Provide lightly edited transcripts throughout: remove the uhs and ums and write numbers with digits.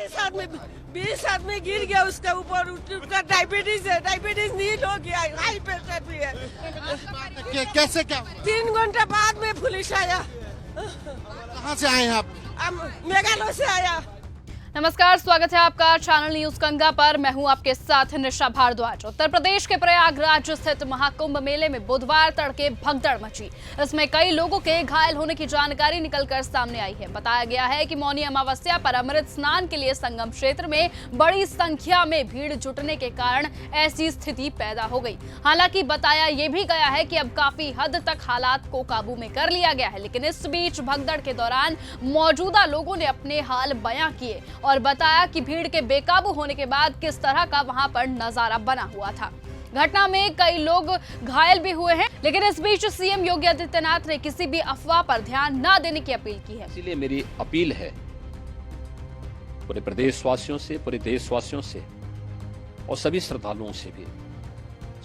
20 आदमी गिर गया उसके ऊपर, उसका डायबिटीज है, डायबिटीज नील हो गया, हाई प्रेशर भी है। कैसे क्या 3 घंटे बाद में पुलिस आया। कहाँ से आए हैं आप? मेघालय से आया। नमस्कार, स्वागत है आपका चैनल न्यूज गंगा पर। मैं हूं आपके साथ निशा भारद्वाज। उत्तर प्रदेश के प्रयागराज स्थित महाकुंभ मेले में बुधवार तड़के भगदड़ मची। इसमें कई लोगों के घायल होने की जानकारी निकलकर सामने आई है। बताया गया है कि मौनी अमावस्या पर अमृत स्नान के लिए संगम क्षेत्र में बड़ी संख्या में भीड़ जुटने के कारण ऐसी स्थिति पैदा हो गई। हालांकि बताया यह भी गया है कि अब काफी हद तक हालात को काबू में कर लिया गया है, लेकिन इस बीच भगदड़ के दौरान मौजूदा लोगों ने अपने हाल बयां किए और बताया कि भीड़ के बेकाबू होने के बाद किस तरह का वहां पर नजारा बना हुआ था। घटना में कई लोग घायल भी हुए हैं, लेकिन इस बीच सीएम योगी आदित्यनाथ ने किसी भी अफवाह पर ध्यान न देने की अपील की है। इसलिए मेरी अपील है पूरे प्रदेशवासियों से, पूरे देशवासियों से और सभी श्रद्धालुओं से भी,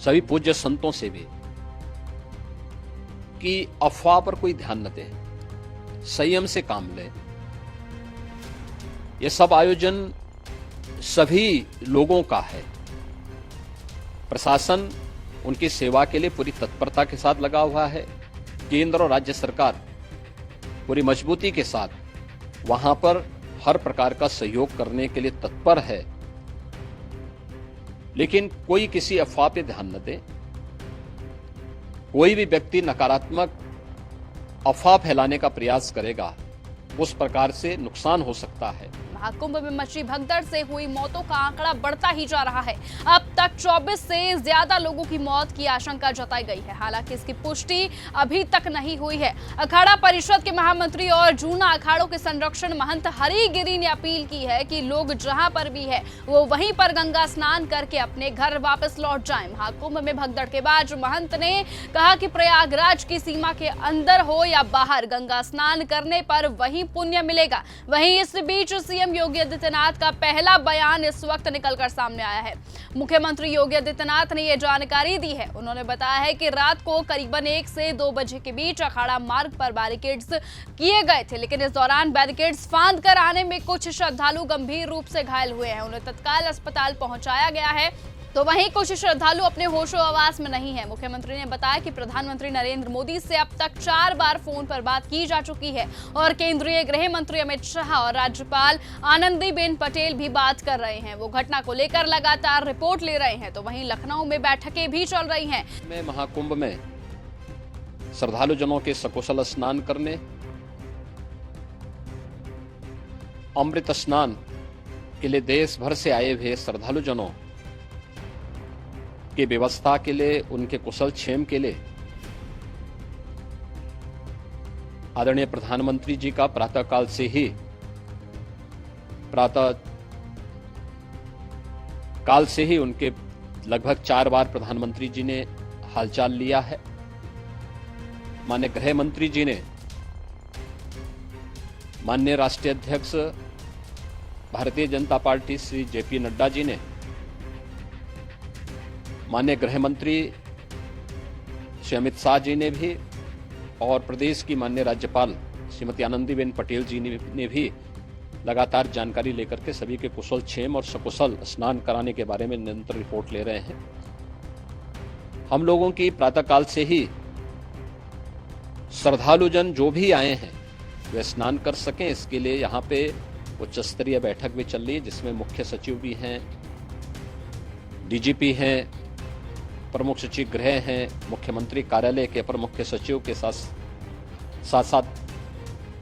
सभी पूज्य संतों से भी कि अफवाह पर कोई ध्यान न दे, संयम से काम ले। ये सब आयोजन सभी लोगों का है। प्रशासन उनकी सेवा के लिए पूरी तत्परता के साथ लगा हुआ है। केंद्र और राज्य सरकार पूरी मजबूती के साथ वहां पर हर प्रकार का सहयोग करने के लिए तत्पर है, लेकिन कोई किसी अफवाह पे ध्यान न दे। कोई भी व्यक्ति नकारात्मक अफवाह फैलाने का प्रयास करेगा, उस प्रकार से नुकसान हो सकता है। महाकुंभ में मची भगदड़ से हुई मौतों का आंकड़ा बढ़ता ही जा रहा है। अब तक 24 से ज्यादा लोगों की मौत की आशंका जताई गई है। हालांकि इसकी पुष्टि अभी तक नहीं हुई है। अखाड़ा परिषद के महामंत्री और जूना अखाड़ों के संरक्षण महंत हरिगिरी ने अपील की है कि लोग जहां पर भी है वो वहीं पर गंगा स्नान करके अपने घर वापस लौट जाएं। महाकुंभ में भगदड़ के बाद महंत ने कहा कि प्रयागराज की सीमा के अंदर हो या बाहर, गंगा स्नान करने पर वही पुण्य मिलेगा। वहीं इस बीच सीएम योगी आदित्यनाथ का पहला बयान इस वक्त निकलकर सामने आया है। मुख्यमंत्री योगी आदित्यनाथ ने यह जानकारी दी है। उन्होंने बताया है कि रात को करीबन 1 से 2 बजे के बीच अखाड़ा मार्ग पर बैरिकेड्स किए गए थे, लेकिन इस दौरान बैरिकेड्स फांद कर आने में कुछ श्रद्धालु गंभीर रूप से घायल हुए हैं। उन्हें तत्काल अस्पताल पहुंचाया गया है, तो वहीं कुछ श्रद्धालु अपने होशो हवास में नहीं है। मुख्यमंत्री ने बताया कि प्रधानमंत्री नरेंद्र मोदी से अब तक 4 बार फोन पर बात की जा चुकी है और केंद्रीय गृह मंत्री अमित शाह और राज्यपाल आनंदीबेन पटेल भी बात कर रहे हैं। वो घटना को लेकर लगातार रिपोर्ट ले रहे हैं। तो वहीं लखनऊ में बैठकें भी चल रही हैं। मैं महाकुंभ में श्रद्धालु जनों के सकुशल स्नान करने, अमृत स्नान के लिए देश भर से आए हुए श्रद्धालु जनों की व्यवस्था के लिए, उनके कुशल क्षेम के लिए आदरणीय प्रधानमंत्री जी का प्रातःकाल से ही उनके लगभग 4 बार प्रधानमंत्री जी ने हालचाल लिया है। माननीय गृह मंत्री जी ने, माननीय राष्ट्रीय अध्यक्ष भारतीय जनता पार्टी श्री जेपी नड्डा जी ने, माननीय गृह मंत्री श्री अमित शाह जी ने भी और प्रदेश की माननीय राज्यपाल श्रीमती आनंदीबेन पटेल जी ने भी लगातार जानकारी लेकर के सभी के कुशल क्षेम और सकुशल स्नान कराने के बारे में निरंतर रिपोर्ट ले रहे हैं। हम लोगों की प्रातःकाल से ही श्रद्धालुजन जो भी आए हैं वे स्नान कर सकें, इसके लिए यहाँ पे उच्च स्तरीय बैठक भी चल रही है, जिसमें मुख्य सचिव भी हैं, डीजीपी हैं, प्रमुख सचिव गृह हैं, मुख्यमंत्री कार्यालय के अपर मुख्य सचिव के साथ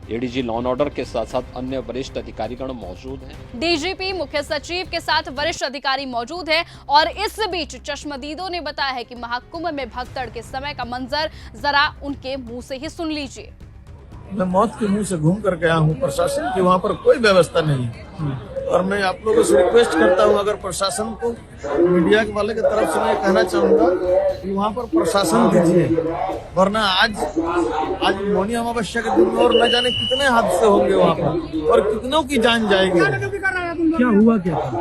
एडीजी लॉ एंड ऑर्डर के साथ साथ अन्य वरिष्ठ अधिकारीगण मौजूद हैं। डीजीपी, मुख्य सचिव के साथ वरिष्ठ अधिकारी मौजूद हैं। और इस बीच चश्मदीदों ने बताया है कि महाकुंभ में भगदड़ के समय का मंजर जरा उनके मुंह से ही सुन लीजिए। मैं मौत के मुंह से घूम कर गया हूँ। प्रशासन की वहाँ पर कोई व्यवस्था नहीं है और मैं आप लोगों से रिक्वेस्ट करता हूँ, अगर प्रशासन को, मीडिया वाले की तरफ से मैं कहना चाहूँगा कि वहाँ पर प्रशासन दीजिए, वरना आज मौनी अमावस्या के दिन और न जाने कितने हादसे होंगे वहाँ पर और कितनों की जान जाएगी। क्या हुआ क्या था?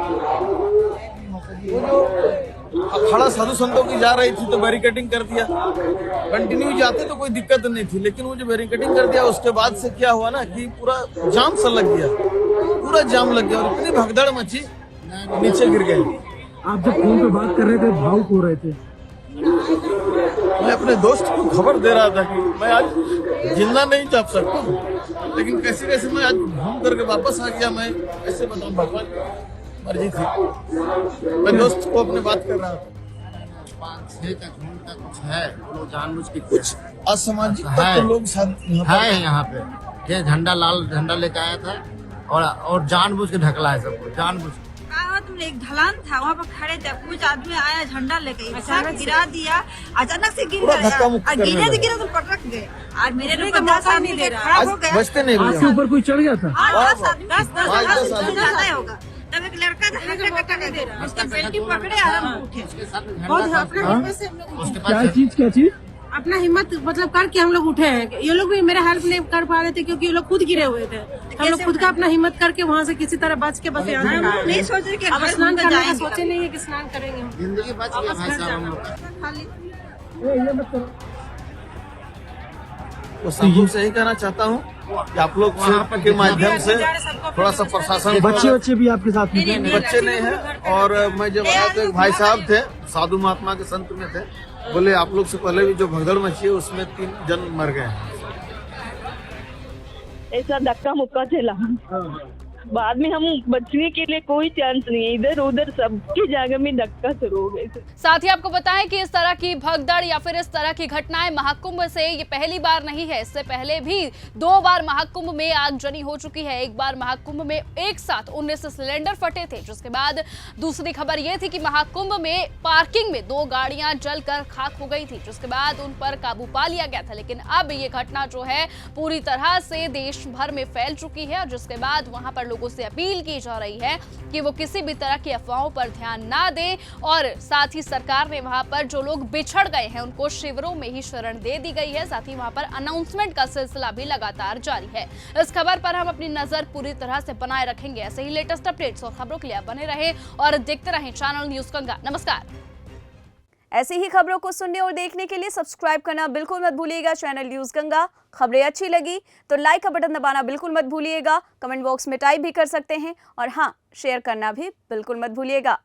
अखाड़ा साधु संतों की जा रही थी तो बैरिकेडिंग कर दिया, कंटिन्यू जाते तो कोई दिक्कत नहीं थी, लेकिन वो जो बैरिकेडिंग कर दिया उसके बाद से क्या हुआ ना कि पूरा जाम सा लग गया। पूरा जाम लग गया और इतनी भगदड़ मची, नीचे गिर गए। आप जब फोन पे बात कर रहे थे भावुक हो रहे थे। मैं अपने दोस्त को खबर दे रहा था कि मैं आज जिंदा नहीं जा सकता हूँ, लेकिन कैसे कैसे मैं आज घूम करके वापस आ गया। मैं कैसे बताऊँ, भगवान की मर्जी थी। मैं दोस्त को अपने बात कर रहा था। 5-6 का खून का कुछ है, वो जानबूझ के कुछ असामाजिक है। तत्व लोग साथ है यहाँ पे। ये झंडा लाल झंडा लेके आया था और जानबूझ के ढकला है सबको, जानबूझ के। तुमने एक ढलान था वहाँ पर खड़े थे, कुछ आदमी आया झंडा लेके अचानक गिरा दिया, अचानक से गिर गया और गिरे से गिरा तो पटक गए और मेरे लोग 10 आदमी के खड़ा हो गया। बचते नहीं आपके ऊपर कोई चढ़ गया था? 10 आदमी ज्यादा होगा। तब एक लड़का था हल्का कटा दे रहा, उसके बेल्टी पकड़े आराम उठे। क्या चीज अपना हिम्मत मतलब करके हम लोग उठे हैं। ये लोग भी मेरा हेल्प नहीं कर पा रहे थे क्योंकि ये लोग खुद गिरे हुए थे। हम लोग खुद का अपना हिम्मत करके वहाँ से किसी तरह बच के बस यहाँ नहीं सोच रहे कि अब स्नान करने का सोचे नहीं है कि स्नान करेंगे हम। जिंदगी बच गया भाई साहब हम लोग का। तो सब से यही कहना चाहता हूँ कि आप लोग के माध्यम से थोड़ा सा प्रशासन, बच्चे भी आपके साथ में? बच्चे नहीं है। और मैं जब आया तो एक भाई साहब थे, साधु महात्मा के संत में थे, बोले आप लोग से पहले भी जो भगदड़ मची है उसमें 3 जन मर गए हैं। ऐसा धक्का मुक्का चला, बाद में हम बचने के लिए कोई चांस नहीं है, इधर उधर सबकी जगह में धक्का शुरू हो गए। साथ ही आपको बताएं कि इस तरह की भगदड़ या फिर इस तरह की घटनाएं महाकुंभ से ये पहली बार नहीं है। इससे पहले भी 2 बार महाकुंभ में आगजनी हो चुकी है। एक बार महाकुंभ में एक साथ 19 सिलेंडर फटे थे, जिसके बाद दूसरी खबर ये थी कि महाकुंभ में पार्किंग में 2 गाड़ियां जलकर खाक हो गई थी, जिसके बाद उन पर काबू पा लिया गया था। लेकिन अब ये घटना जो है पूरी तरह से देश भर में फैल चुकी है और जिसके बाद वहां पर लोगों से अपील की जा रही है कि वो किसी भी तरह की अफवाहों पर ध्यान ना दें और साथ ही सरकार ने वहां पर जो लोग बिछड़ गए हैं उनको शिविरों में ही शरण दे दी गई है। साथ ही वहां पर अनाउंसमेंट का सिलसिला भी लगातार जारी है। इस खबर पर हम अपनी नजर पूरी तरह से बनाए रखेंगे। ऐसे ही लेटेस्ट अपडेट्स और खबरों के लिए बने रहे और देखते रहें चैनल न्यूज़ गंगा। नमस्कार। ऐसी ही खबरों को सुनने और देखने के लिए सब्सक्राइब करना बिल्कुल मत भूलिएगा चैनल न्यूज़ गंगा। खबरें अच्छी लगी तो लाइक का बटन दबाना बिल्कुल मत भूलिएगा। कमेंट बॉक्स में टाइप भी कर सकते हैं और हाँ, शेयर करना भी बिल्कुल मत भूलिएगा।